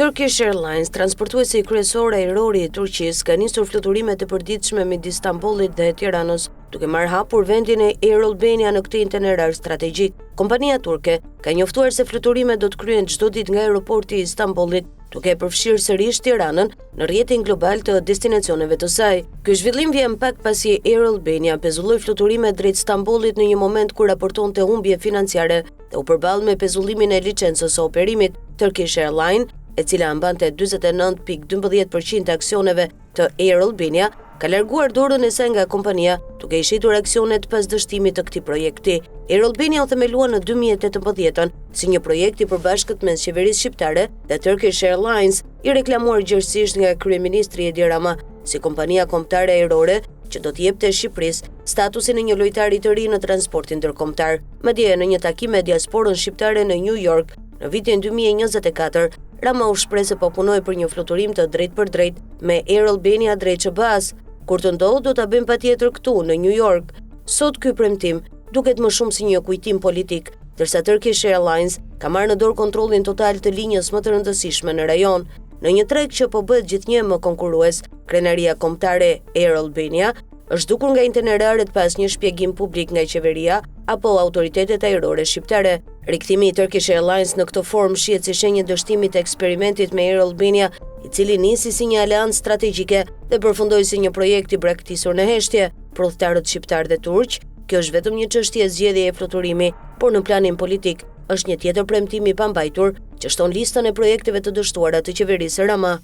Turkish Airlines, transportuesi kryesor ajrori i Turqisë, ka nisur fluturimet e përditshme midis Stambollit dhe Tiranës, duke marrë hapur vendin e Air Albania në këtë itinerar strategjik. Kompania turke ka njoftuar se fluturimet do të kryhen çdo ditë nga aeroporti i Stambollit, duke përfshirë sërish Tiranën në rrjetin global të destinacioneve të saj. Ky zhvillim vjen pak pasi Air Albania pezulloi fluturimet drejt Stambollit në një moment kur raportonte humbje financiare dhe u përball me pezullimin e licencës së operimit. Turkish Airlines, e cila mbante 49.12% të aksioneve të Air Albania, ka larguar dorën e saj nga kompania, duke i shitur aksionet pas dështimit të këtij projekti. Air Albania u themelua në 2018 si një projekt i përbashkët mes qeverisë shqiptare dhe Turkish Airlines, i reklamuar gjerësisht nga kryeministri Edi Rama si kompania kombëtare ajrore që do të jepte Shqipërisë statusin e një lojtari të ri në transportin ndërkombëtar. Madje në një takim me diasporën shqiptare në New York në vitin 2024, Rama u shpreh se po punoi për një fluturim të drejt për drejt me Air Albania drejt Shqipërisë. Kur të ndodhë do ta bëjmë patjetër këtu në New York. Sot ky premtim duket më shumë si një kujtim politik, ndërsa Turkish Airlines ka marrë në dorë kontrollin total të linjës më të rëndësishme në rajon. Në një treg që po bëhet gjithnjë më konkurrues, krenaria kombëtare Air Albania është dukur nga itineraret pas një shpjegim publik nga qeveria apo autoritetet ajrore shqiptare. Rikthimi i Turkish Airlines në këtë formë shihet si shenjë dështimi të eksperimentit me Air Albania, i cili nisi si një aleancë strategjike dhe përfundoi si një projekt i braktisur në heshtje. Për udhëtarët shqiptar dhe turq, kjo është vetëm një çështje zgjedhjeje e fluturimi, por në planin politik është një tjetër premtim i pambajtur që shton listën e projekteve të dështuara të qeverisë Rama.